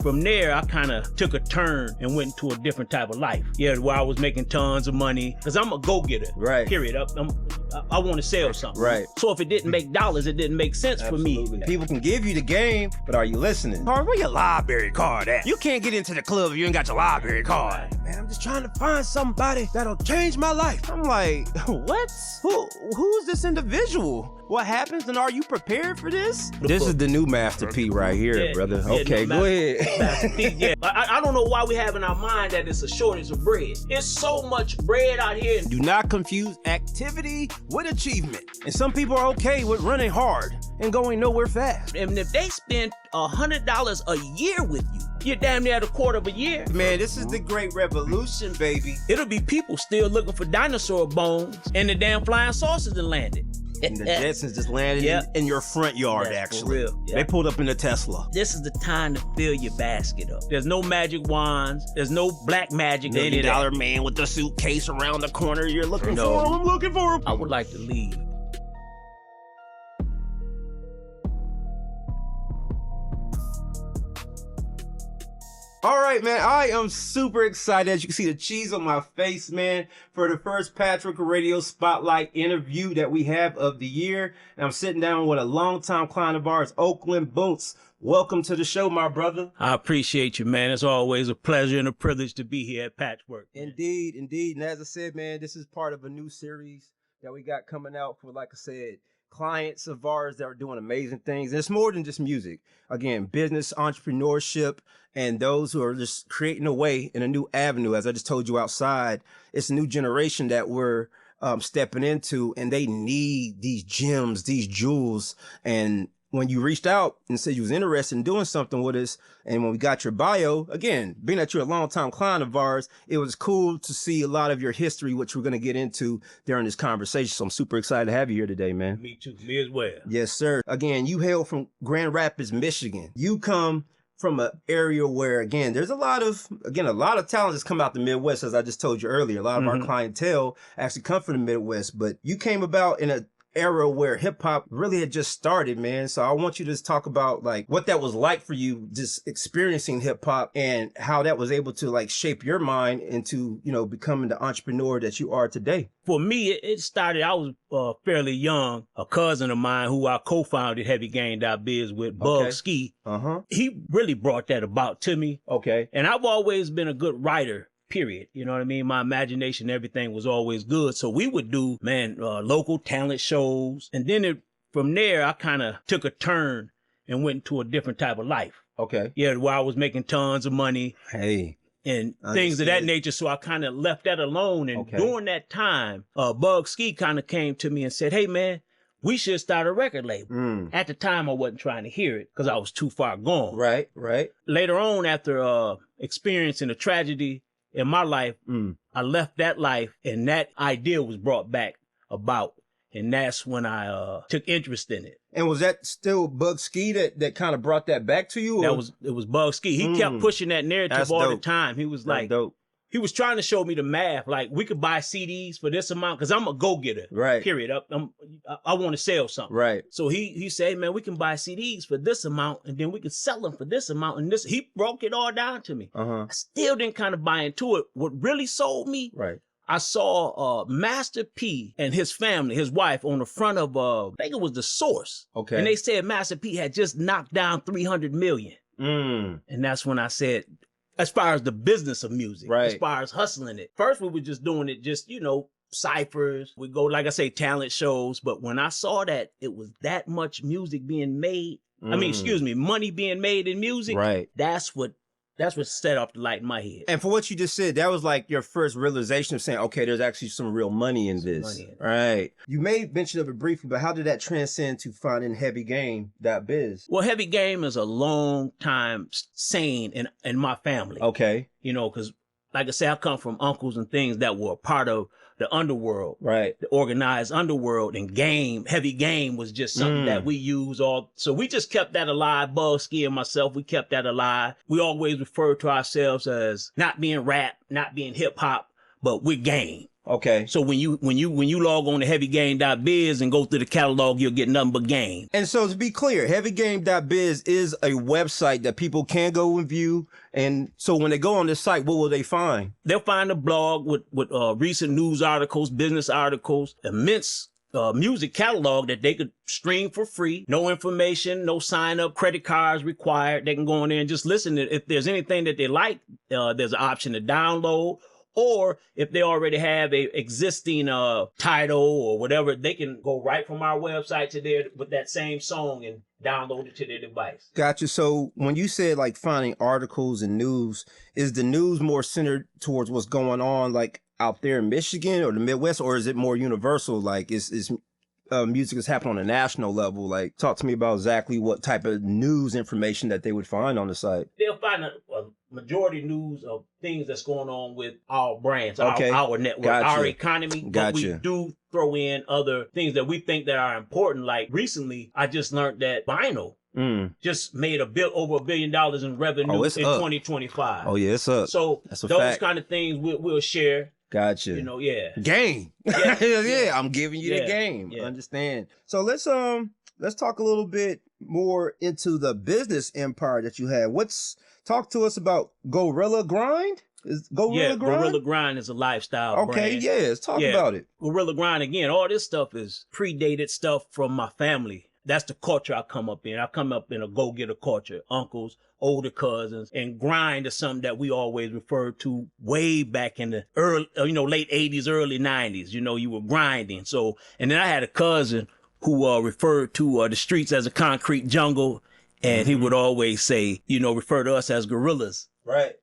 from there, I kind of took a turn and went into a different type of life. Yeah, where I was making tons of money, because I'm a go-getter, right? Period. I want to sell something. Right. So if it didn't make dollars, it didn't make sense Absolutely. for me. People can give you the game, but are you listening? Where your library card at? You can't get into the club if you ain't got your library card. Man, I'm just trying to find somebody that'll change my life. I'm like, what? Who's this individual? What happens, and are you prepared for this? This is the new Master P right here, brother. Yeah, okay, no, go ahead. Master P, yeah. I don't know why we have in our mind that it's a shortage of bread. It's so much bread out here. Do not confuse activity with achievement. And some people are okay with running hard and going nowhere fast. And if they spend $100 a year with you, you're damn near at a quarter of a year. Man, this is the great revolution, baby. It'll be people still looking for dinosaur bones, and the damn flying saucers that landed. And the Jetsons just landed in your front yard, actually. For real. They pulled up in a Tesla. This is the time to fill your basket up. There's no magic wands. There's no black magic. $1 million man with the suitcase around the corner. You're looking for him. I'm looking for him. I would like to leave. All right, man, I am super excited. As you can see the cheese on my face, man, for the first Patchwerk Radio Spotlight interview that we have of the year. And I'm sitting down with a longtime client of ours, Oakdale Boonce. Welcome to the show, my brother. I appreciate you, man. It's always a pleasure and a privilege to be here at Patchwerk. Indeed, indeed. And as I said, man, this is part of a new series that we got coming out for, like I said, clients of ours that are doing amazing things. And it's more than just music. Again, business, entrepreneurship, and those who are just creating a way in a new avenue. As I just told you outside, it's a new generation that we're stepping into, and they need these gems, these jewels. And when you reached out and said you was interested in doing something with us, and when we got your bio, again, being that you're a longtime client of ours, it was cool to see a lot of your history, which we're going to get into during this conversation. So I'm super excited to have you here today, man. Me too. Me as well. Yes, sir. Again, you hail from Grand Rapids, Michigan. You come from an area where, again, there's a lot of talent that's come out the Midwest, as I just told you earlier. A lot of our clientele actually come from the Midwest, but you came about in a era where hip hop really had just started, man. So I want you to just talk about like what that was like for you, just experiencing hip hop and how that was able to like shape your mind into, you know, becoming the entrepreneur that you are today. For me, it started, I was fairly young. A cousin of mine who I co-founded Heavygame.biz with, Bug Ski, he really brought that about to me. Okay. And I've always been a good writer. Period. You know what I mean? My imagination, everything was always good. So we would do, local talent shows. And then from there, I kind of took a turn and went into a different type of life. Okay. Yeah, where I was making tons of money. Hey. And things of that nature. So I kind of left that alone. And during that time, Bug Ski kind of came to me and said, hey, man, we should start a record label. At the time, I wasn't trying to hear it because I was too far gone. Right. Later on, after experiencing a tragedy in my life, I left that life, and that idea was brought back about. And that's when I took interest in it. And was that still Bug Ski that kind of brought that back to you? Or? It was Bug Ski. He kept pushing that narrative That's all dope. the time. He was like, he was trying to show me the math. Like, we could buy CDs for this amount, because I'm a go-getter. Right. Period. I want to sell something. Right. So he said, man, we can buy CDs for this amount, and then we can sell them for this amount. And this, he broke it all down to me. I still didn't kind of buy into it. What really sold me, I saw Master P and his family, his wife, on the front of, I think it was The Source. Okay. And they said Master P had just knocked down 300 million. And that's when I said, as far as the business of music, as far as hustling it. First, we were just doing it just, ciphers. We go, like I say, talent shows. But when I saw that it was that much music being made, money being made in music, that's what set off the light in my head. And for what you just said, that was like your first realization of saying, okay, there's actually some real money in this. Right. You made mention of it briefly, but how did that transcend to finding Heavygame.biz? Well, Heavy Game is a long time saying in my family. Okay. Because like I say, I come from uncles and things that were a part of the underworld, right? The organized underworld, and Heavy Game was just something that we use all. So we just kept that alive. Bug Ski and myself, we kept that alive. We always referred to ourselves as not being rap, not being hip hop, but we're game. Okay. So when you log on to Heavygame.biz and go through the catalog, you'll get nothing but game. And so to be clear, Heavygame.biz is a website that people can go and view. And so when they go on this site, what will they find? They'll find a blog with recent news articles, business articles, immense music catalog that they could stream for free. No information, no sign up, credit cards required. They can go in there and just listen. If there's anything that they like, there's an option to download. Or if they already have a existing title or whatever, they can go right from our website to there with that same song and download it to their device. Gotcha. So when you said like finding articles and news, is the news more centered towards what's going on like out there in Michigan or the Midwest, or is it more universal? Like is music is happening on a national level? Like talk to me about exactly what type of news information that they would find on the site. They'll find a majority news of things that's going on with our brands, okay. our network, our economy. But we do throw in other things that we think that are important. Like recently, I just learned that vinyl just made over $1 billion in revenue in 2025. Oh yeah, it's up. So those kind of things we'll share. Gotcha. You know, yeah. Game. Yeah, I'm giving you the game. Yeah. Understand. So let's talk a little bit more into the business empire that you have. Talk to us about Go Realla Grind? Is Go Realla Grind? Go Realla Grind is a lifestyle brand. Okay, let's talk about it. Go Realla Grind, again, all this stuff is predated stuff from my family. That's the culture I come up in. I come up in a go-getter culture. Uncles, older cousins, and grind is something that we always referred to way back in the early, late 80s, early 90s. You were grinding. So, and then I had a cousin who referred to the streets as a concrete jungle, and he would always say, refer to us as gorillas. Right.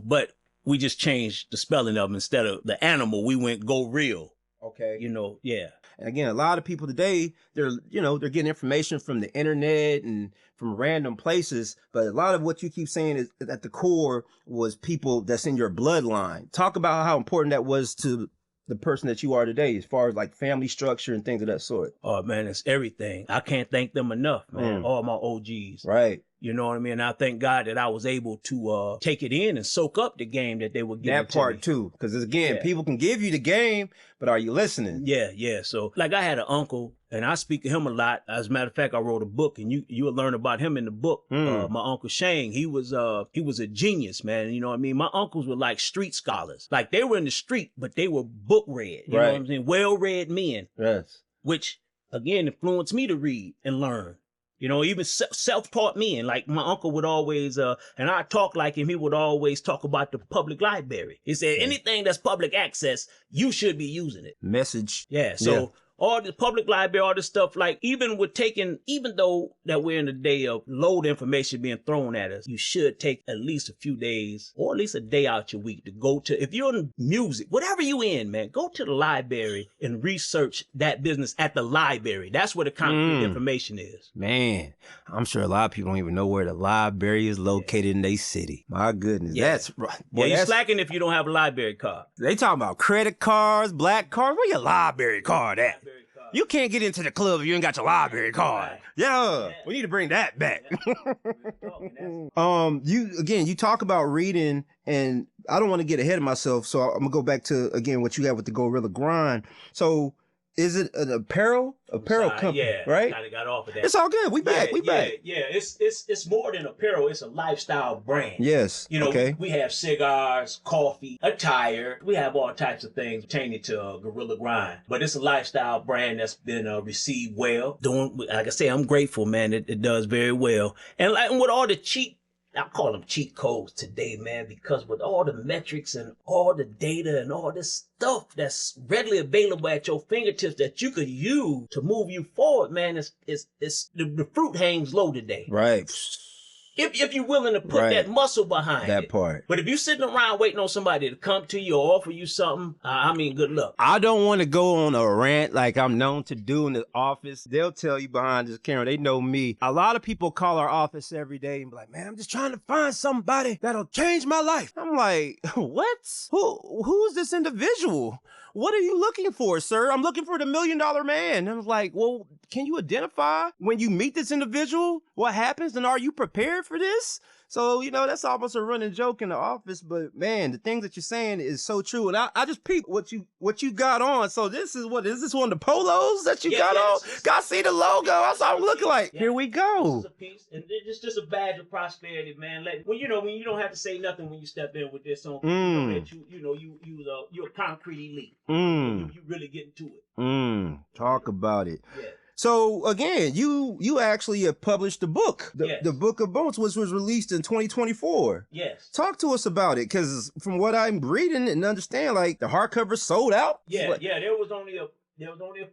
But we just changed the spelling of them. Instead of the animal, we went Go Real. Okay. Yeah. And again, a lot of people today, they're getting information from the internet and from random places. But a lot of what you keep saying is at the core was people that's in your bloodline. Talk about how important that was to the person that you are today, as far as like family structure and things of that sort. Oh man, it's everything. I can't thank them enough, man. All my OGs. Right. You know what I mean? I thank God that I was able to take it in and soak up the game that they were giving. That part too. Because again, people can give you the game, but are you listening? Yeah. So like I had an uncle and I speak to him a lot. As a matter of fact, I wrote a book and you'll learn about him in the book. My Uncle Shane, he was a genius, man. You know what I mean? My uncles were like street scholars. Like they were in the street, but they were book read. You know what I'm saying? Well-read men. Yes. Which again influenced me to read and learn. Even self-taught men. Like my uncle would always, and I talk like him, he would always talk about the public library. He said, anything that's public access, you should be using it. Message. Yeah. So all the public library, all this stuff, like even though that we're in a day of load information being thrown at us, you should take at least a few days or at least a day out your week to go to, if you're in music, whatever you in, man, go to the library and research that business at the library. That's where the concrete information is. Man, I'm sure a lot of people don't even know where the library is located in their city. My goodness. That's right. You're slacking if you don't have a library card. They talking about credit cards, black cards. Where your library card at? You can't get into the club if you ain't got your library card. Yeah, we need to bring that back. You talk about reading, and I don't want to get ahead of myself, so I'm gonna go back to again what you have with the Go Realla Grind. So, is it an apparel company? Yeah, right. I got off of that. It's all good. We back. Yeah. It's more than apparel. It's a lifestyle brand. Yes. We have cigars, coffee, attire. We have all types of things pertaining to Go Realla Grind. But it's a lifestyle brand that's been received well. Like I say, I'm grateful, man. It does very well. And with all the I call them cheat codes today, man, because with all the metrics and all the data and all this stuff that's readily available at your fingertips that you could use to move you forward, man, the fruit hangs low today. Right. If you're willing to put that muscle behind that part. But if you're sitting around waiting on somebody to come to you or offer you something, good luck. I don't want to go on a rant like I'm known to do in the office. They'll tell you behind this camera. They know me. A lot of people call our office every day and be like, man, I'm just trying to find somebody that'll change my life. I'm like, what? Who's this individual? What are you looking for, sir? I'm looking for the $1 million man. And I was like, well, can you identify when you meet this individual what happens, and are you prepared for this? So, you know, that's almost a running joke in the office, but man, the things that you're saying is so true. And I just peeped what you got on. So this is one of the polos that you got on? Got to see the logo. That's what I'm looking like. Here we go. This is a piece, and it's just a badge of prosperity, man. Like when you don't have to say nothing when you step in with this on, that you're a concrete elite. You really get into it. Talk about it. Yeah. So again, you actually have published a book, the Book of Boonce, which was released in 2024. Yes. Talk to us about it, because from what I'm reading and understand, like the hardcover sold out. Yeah, there was only a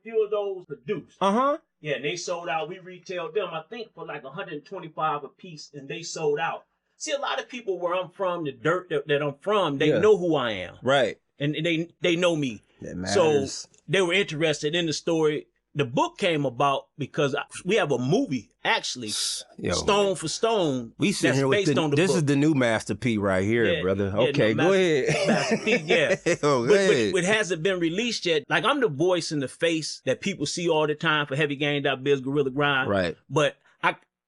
few of those produced. Yeah, and they sold out. We retailed them, I think, for like 125 a piece, and they sold out. See, a lot of people where I'm from, the dirt that I'm from, they know who I am. Right. And they know me. That matters. So they were interested in the story. The book came about because we have a movie, actually, Stone for Stone. We sit here with this is the new Master P right here, brother. Okay, go ahead. Master P, yeah. But it hasn't been released yet. Like, I'm the voice and the face that people see all the time for Heavygame.biz, Realla Grind. Right. But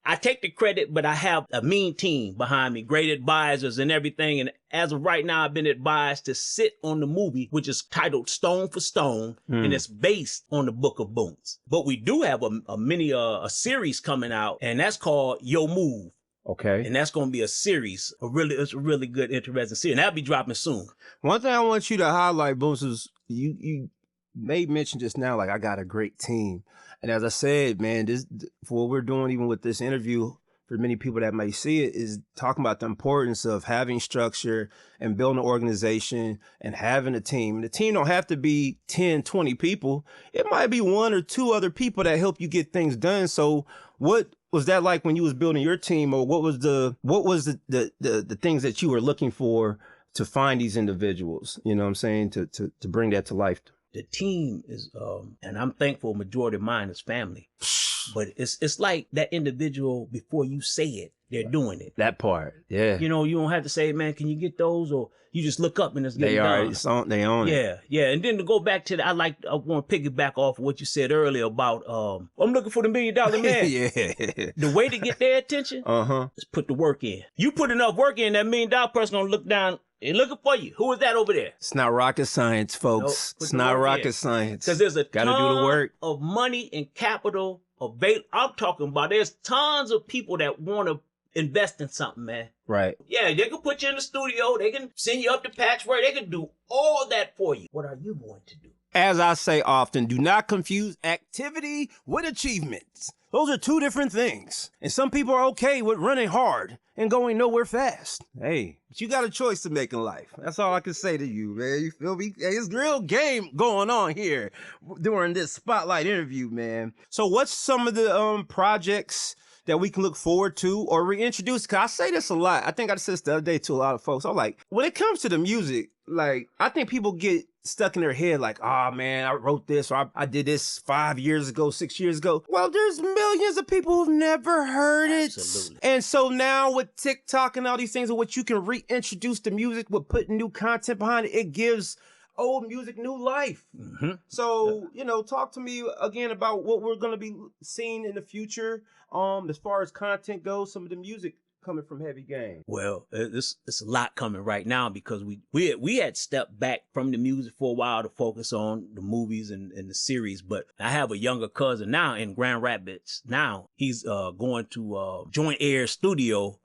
I take the credit, but I have a mean team behind me, great advisors and everything. And as of right now, I've been advised to sit on the movie, which is titled Stone for Stone, and it's based on the Book of Boonce. But we do have a series coming out, and that's called Yo Move. Okay. And that's going to be a series, it's a really good, interesting series. And that'll be dropping soon. One thing I want you to highlight, Boonce, is you made mention just now, like, I got a great team. And as I said, man, for what we're doing, even with this interview, for many people that may see it, is talking about the importance of having structure and building an organization and having a team. And the team don't have to be 10, 20 people. It might be one or two other people that help you get things done. So what was that like when you was building your team, or what was the things that you were looking for to find these individuals? You know what I'm saying? To bring that to life. The team is, and I'm thankful majority of mine is family, but it's like that individual, before you say it, they're doing it. That part, yeah. You know, you don't have to say, man, can you get those? Or you just look up and it's getting done. They own it. Yeah. And then to go back to I want to piggyback off of what you said earlier about, I'm looking for the $1 million man. Yeah. The way to get their attention is put the work in. You put enough work in, that $1 million person gonna look down. They're looking for you. Who is that over there? It's not rocket science, folks. It's not rocket science. Because there's a Gotta do the work. Of money and capital available. I'm talking about there's tons of people that want to invest in something, man. Right. Yeah, they can put you in the studio. They can send you up to Patchwerk. They can do all that for you. What are you going to do? As I say often, do not confuse activity with achievements. Those are two different things. And some people are okay with running hard and going nowhere fast. Hey, but you got a choice to make in life. That's all I can say to you, man. You feel me? Hey, it's real game going on here during this spotlight interview, man. So what's some of the projects that we can look forward to or reintroduce? Cause I say this a lot. I think I said this the other day to a lot of folks. I'm like, when it comes to the music, like, I think people get stuck in their head like, oh man, I wrote this, or I did this 5 years ago, 6 years ago. Well, there's millions of people who've never heard it. Absolutely. And so now with TikTok and all these things in which you can reintroduce the music with putting new content behind it, it gives old music new life. So, you know, talk to me again about what we're going to be seeing in the future as far as content goes, some of the music coming from Heavy Game. Well, it's a lot coming right now because we had stepped back from the music for a while to focus on the movies and the series. But I have a younger cousin now in Grand Rapids. Now he's going to Joint Air Studio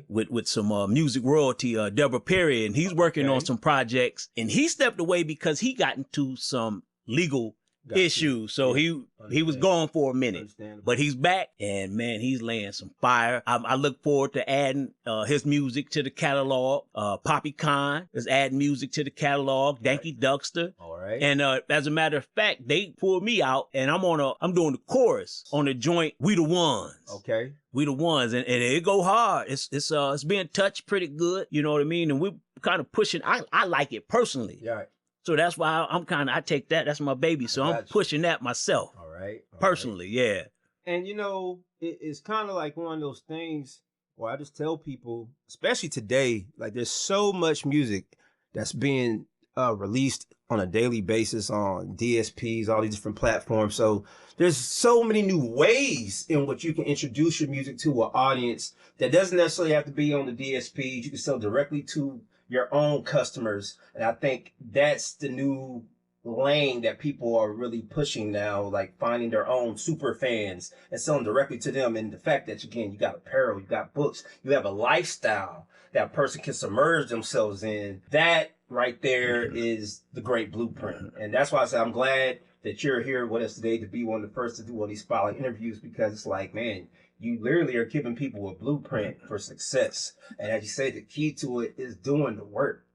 with some music royalty, Deborah Perry, and he's working on some projects. And he stepped away because he got into some legal issues. So he was gone for a minute, but he's back, and man, he's laying some fire. I look forward to adding his music to the catalog. Poppy Khan is adding music to the catalog. Danky Duckster. All right. And as a matter of fact, they pulled me out, and I'm doing the chorus on the joint We the Ones. Okay. We the Ones, and it go hard. It's being touched pretty good. You know what I mean? And we're kind of pushing. I like it personally. Yeah. So that's why I take that. That's my baby. So I'm pushing that myself. All right. Personally, yeah. And, you know, it's kind of like one of those things where I just tell people, especially today, like there's so much music that's being released on a daily basis on DSPs, all these different platforms. So there's so many new ways in which you can introduce your music to an audience that doesn't necessarily have to be on the DSPs. You can sell directly to your own customers. And I think that's the new lane that people are really pushing now, like finding their own super fans and selling directly to them. And the fact that, again, you got apparel, you got books, you have a lifestyle that a person can submerge themselves in. That right there is the great blueprint. And that's why I say I'm glad that you're here with us today to be one of the first to do all these spotlight interviews, because it's like, man, you literally are giving people a blueprint for success. And as you say, the key to it is doing the work.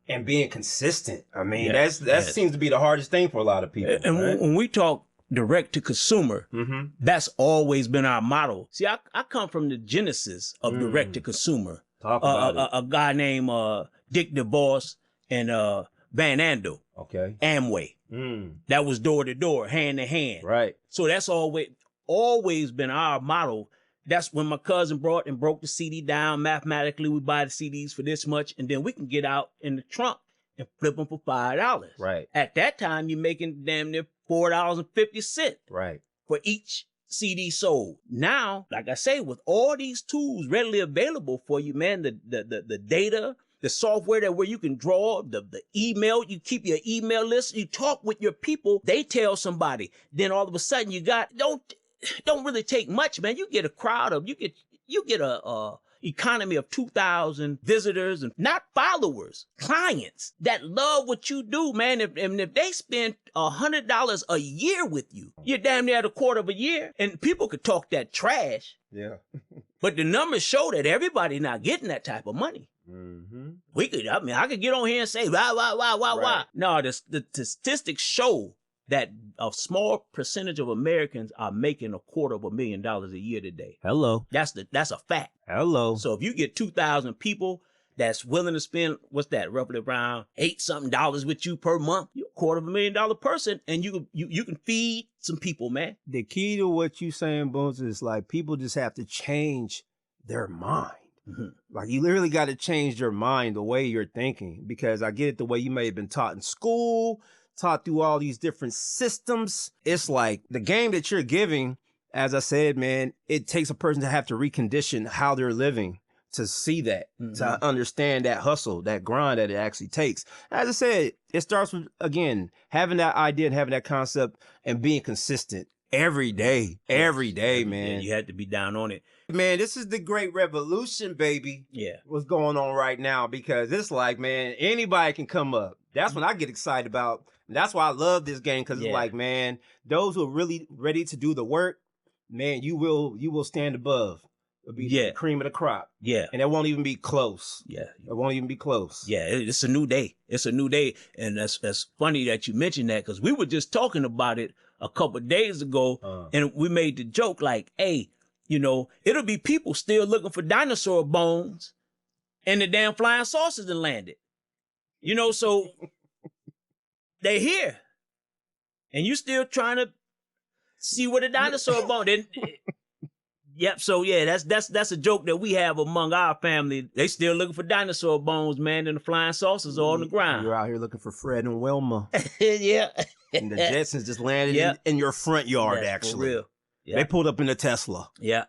And being consistent. I mean, that seems to be the hardest thing for a lot of people. And right? when we talk direct to consumer, that's always been our motto. See, I come from the genesis of direct to consumer. Talk about it. A guy named Dick DeVos and Van Andel. Okay. Amway. That was door to door, hand to hand. Right. So that's always been our motto. That's when my cousin brought and broke the CD down. Mathematically, we buy the CDs for this much, and then we can get out in the trunk and flip them for $5. Right. At that time, you're making damn near $4.50. Right. For each CD sold. Now, like I say, with all these tools readily available for you, man, the data, the software where you can draw, the email, you keep your email list, you talk with your people, they tell somebody. Then all of a sudden you got, don't really take much, man. You get a crowd of, you get a economy of 2,000 visitors, and not followers, clients that love what you do, man. If they spend $100 a year with you, you're damn near at a quarter of a year, and people could talk that trash. Yeah. But the numbers show that everybody not getting that type of money. I could get on here and say, why. No, the statistics show that a small percentage of Americans are making $250,000 a year today. Hello. That's a fact. Hello. So if you get 2,000 people that's willing to spend, what's that, roughly around $8-something with you per month, you're $250,000 person, and you can feed some people, man. The key to what you saying, Boonce, is like people just have to change their mind. Like you literally got to change your mind, the way you're thinking, because I get it, the way you may have been taught in school, taught through all these different systems. It's like the game that you're giving, as I said, man, it takes a person to have to recondition how they're living to see that, to understand that hustle, that grind that it actually takes. As I said, it starts with, again, having that idea and having that concept and being consistent every day, man. You had to be down on it. Man, this is the great revolution, baby. Yeah. What's going on right now, because it's like, man, anybody can come up. That's what I get excited about. And that's why I love this game, because it's like, man, those who are really ready to do the work, man, you will stand above. It'll be the cream of the crop. Yeah. And it won't even be close. Yeah. It won't even be close. Yeah, it's a new day. It's a new day. And that's funny that you mentioned that, because we were just talking about it a couple of days ago, and we made the joke like, hey, it'll be people still looking for dinosaur bones and the damn flying saucers that landed. So they're here. And you still trying to see what a dinosaur bone. Yep. So yeah, that's a joke that we have among our family. They still looking for dinosaur bones, man, and the flying saucers are on the ground. You're out here looking for Fred and Wilma. Yeah. And the Jetsons just landed in your front yard, actually. For real. Yep. They pulled up in a Tesla. Yeah.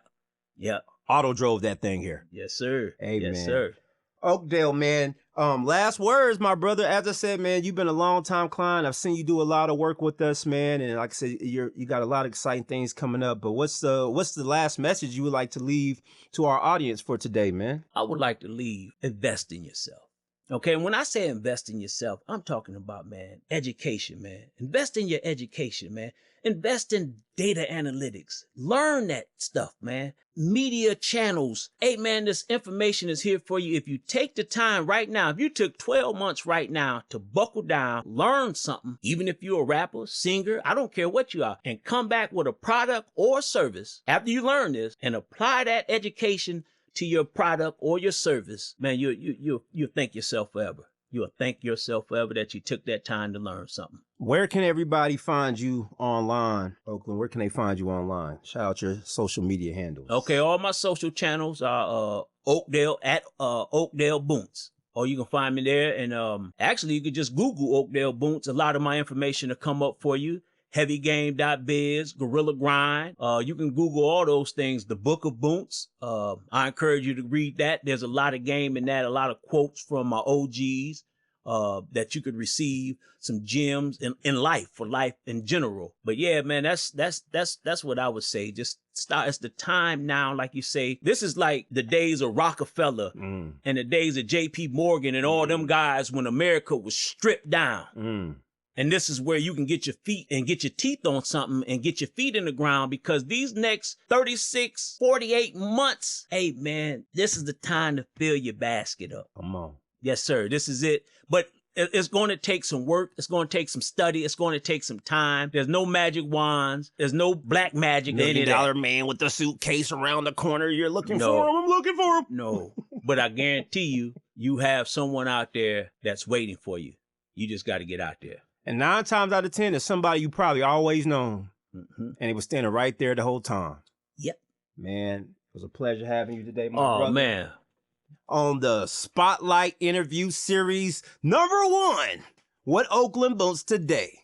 Yeah. Auto drove that thing here. Yes, sir. Hey, yes, man. Sir. Oakdale, man. Last words, my brother. As I said, man, you've been a long time client. I've seen you do a lot of work with us, man. And like I said, you got a lot of exciting things coming up. But what's the last message you would like to leave to our audience for today, man? I would like to leave, invest in yourself. Okay, and when I say invest in yourself, I'm talking about, man, education, man. Invest in your education, man. Invest in data analytics. Learn that stuff, man. Media channels. Hey, man, this information is here for you. If you take the time right now, if you took 12 months right now to buckle down, learn something, even if you're a rapper, singer, I don't care what you are, and come back with a product or service after you learn this and apply that education to your product or your service, man, you'll thank yourself forever. You'll thank yourself forever that you took that time to learn something. Where can everybody find you online, Oakland? Where can they find you online? Shout out your social media handles. Okay, all my social channels are Oakdale at Oakdale Boonce. or you can find me there. And actually, you could just Google Oakdale Boonce. A lot of my information will come up for you. Heavygame.biz, Go Realla Grind. You can Google all those things. The Book of Boonce. I encourage you to read that. There's a lot of game in that, a lot of quotes from my OGs that you could receive, some gems in life, for life in general. But yeah, man, that's what I would say. Just start. It's the time now, like you say. This is like the days of Rockefeller and the days of J.P. Morgan and all them guys when America was stripped down. And this is where you can get your feet and get your teeth on something and get your feet in the ground, because these next 36, 48 months, hey, man, this is the time to fill your basket up. Come on. Yes, sir. This is it. But it's going to take some work. It's going to take some study. It's going to take some time. There's no magic wands. There's no black magic. $1 million man with the suitcase around the corner. You're looking for him. I'm looking for him. No. But I guarantee you, you have someone out there that's waiting for you. You just got to get out there. And 9 times out of 10, it's somebody you probably always known. And he was standing right there the whole time. Yep. Man, it was a pleasure having you today, my brother. Oh, man. On the Spotlight interview series #1, What Oakland Boonce Today.